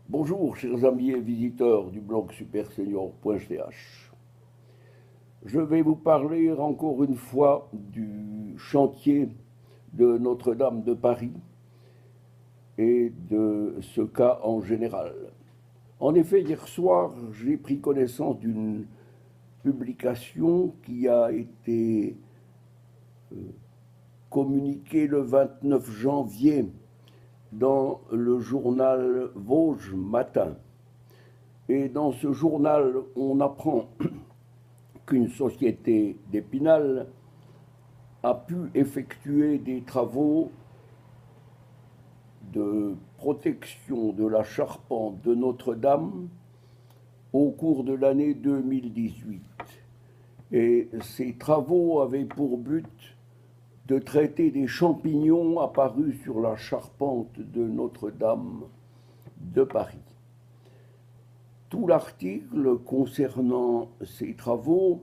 Bonjour chers amis et visiteurs du blog supersenior.ch. Je vais vous parler encore une fois du chantier de Notre-Dame de Paris et de ce cas en général. En effet, hier soir, j'ai pris connaissance d'une publication qui a été communiquée le 29 janvier dans le journal Vosges Matin. Et dans ce journal, on apprend qu'une société d'Épinal a pu effectuer des travaux de protection de la charpente de Notre-Dame au cours de l'année 2018. Et ces travaux avaient pour but de traiter des champignons apparus sur la charpente de Notre-Dame de Paris. Tout l'article concernant ces travaux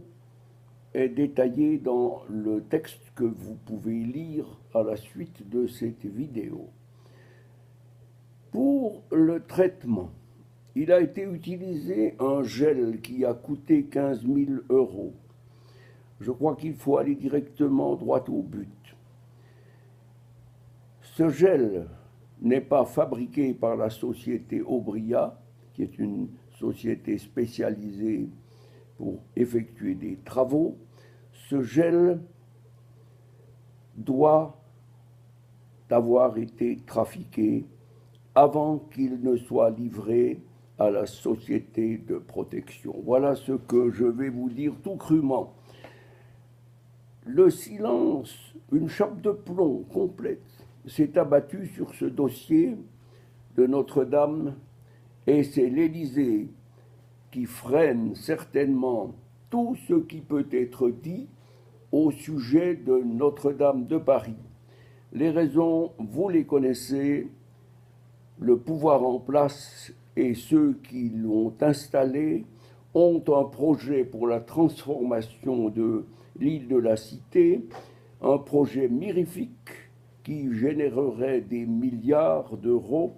est détaillé dans le texte que vous pouvez lire à la suite de cette vidéo. Pour le traitement, il a été utilisé un gel qui a coûté 15 000 €. Je crois qu'il faut aller directement droit au but. Ce gel n'est pas fabriqué par la société Aubria, qui est une société spécialisée pour effectuer des travaux. Ce gel doit avoir été trafiqué avant qu'il ne soit livré à la société de protection. Voilà ce que je vais vous dire tout crûment. Le silence, une chape de plomb complète, s'est abattue sur ce dossier de Notre-Dame et c'est l'Élysée qui freine certainement tout ce qui peut être dit au sujet de Notre-Dame de Paris. Les raisons, vous les connaissez, le pouvoir en place et ceux qui l'ont installé ont un projet pour la transformation de l'île de la Cité, un projet mirifique qui générerait des milliards d'euros,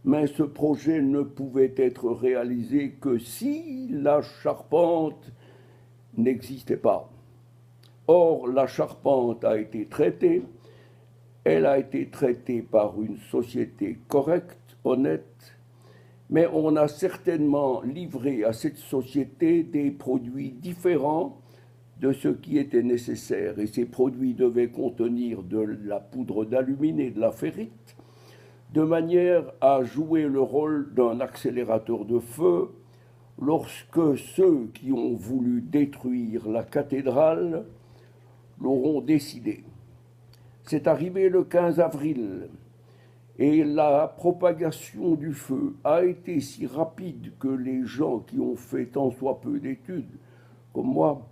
mais ce projet ne pouvait être réalisé que si la charpente n'existait pas. Or, la charpente a été traitée, elle a été traitée par une société correcte, honnête, mais on a certainement livré à cette société des produits différents de ce qui était nécessaire. Et ces produits devaient contenir de la poudre d'alumine et de la ferrite, de manière à jouer le rôle d'un accélérateur de feu lorsque ceux qui ont voulu détruire la cathédrale l'auront décidé. C'est arrivé le 15 avril et la propagation du feu a été si rapide que les gens qui ont fait tant soit peu d'études, comme moi,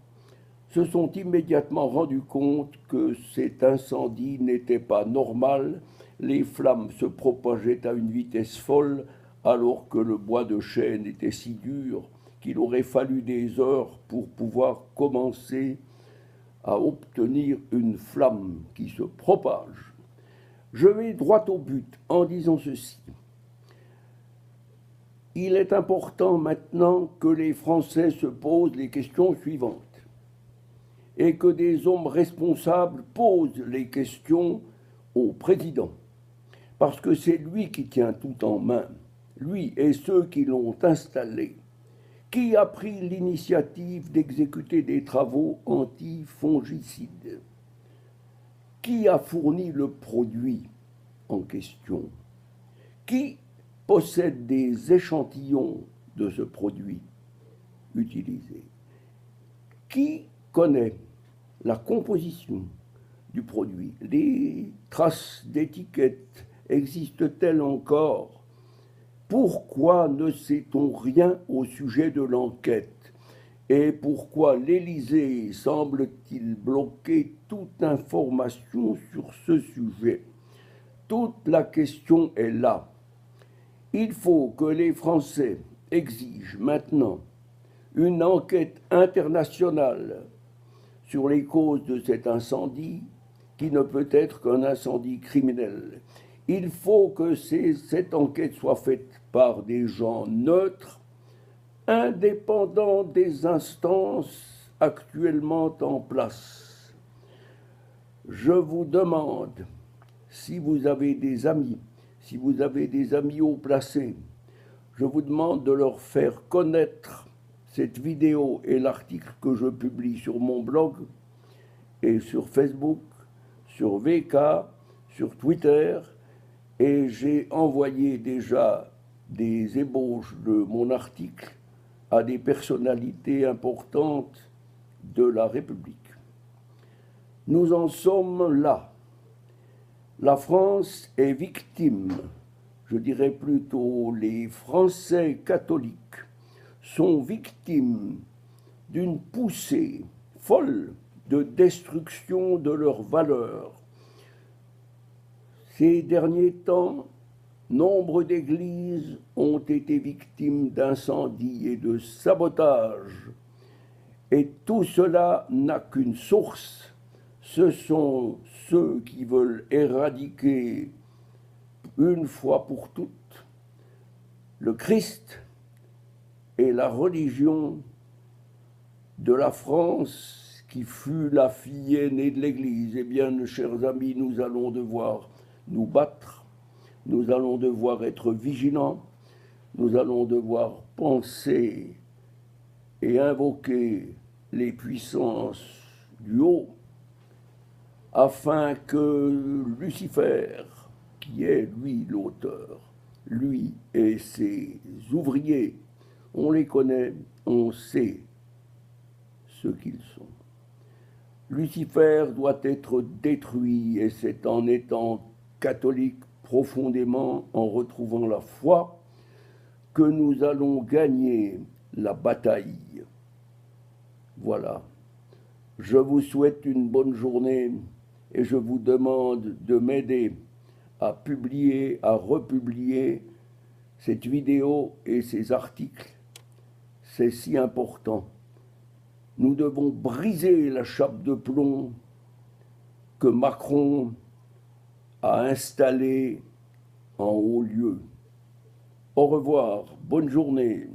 se sont immédiatement rendus compte que cet incendie n'était pas normal. Les flammes se propageaient à une vitesse folle alors que le bois de chêne était si dur qu'il aurait fallu des heures pour pouvoir commencer à obtenir une flamme qui se propage. Je vais droit au but en disant ceci. Il est important maintenant que les Français se posent les questions suivantes et que des hommes responsables posent les questions au président, parce que c'est lui qui tient tout en main, lui et ceux qui l'ont installé. Qui a pris l'initiative d'exécuter des travaux antifongicides? Qui a fourni le produit en question? Qui possède des échantillons de ce produit utilisé? Qui connaît la composition du produit? Les traces d'étiquettes existent-elles encore? Pourquoi ne sait-on rien au sujet de l'enquête? Et pourquoi l'Élysée semble-t-il bloquer toute information sur ce sujet? Toute la question est là. Il faut que les Français exigent maintenant une enquête internationale sur les causes de cet incendie, qui ne peut être qu'un incendie criminel. Il faut que cette enquête soit faite par des gens neutres, indépendants des instances actuellement en place. Je vous demande, si vous avez des amis haut placés, je vous demande de leur faire connaître cette vidéo et l'article que je publie sur mon blog et sur Facebook, sur VK, sur Twitter, et j'ai envoyé déjà des ébauches de mon article à des personnalités importantes de la République. Nous en sommes là. La France est victime, je dirais plutôt les Français catholiques sont victimes d'une poussée folle de destruction de leurs valeurs. Ces derniers temps, nombre d'églises ont été victimes d'incendies et de sabotages, et tout cela n'a qu'une source. Ce sont ceux qui veulent éradiquer une fois pour toutes le Christ et la religion de la France qui fut la fille aînée de l'Église. Eh bien, chers amis, nous allons devoir nous battre, nous allons devoir être vigilants, nous allons devoir penser et invoquer les puissances du haut afin que Lucifer, qui est lui l'auteur, lui et ses ouvriers, on les connaît, on sait ce qu'ils sont. Lucifer doit être détruit, et c'est en étant catholique profondément, en retrouvant la foi, que nous allons gagner la bataille. Voilà. Je vous souhaite une bonne journée et je vous demande de m'aider à publier, à republier cette vidéo et ces articles. C'est si important. Nous devons briser la chape de plomb que Macron a installée en haut lieu. Au revoir, bonne journée.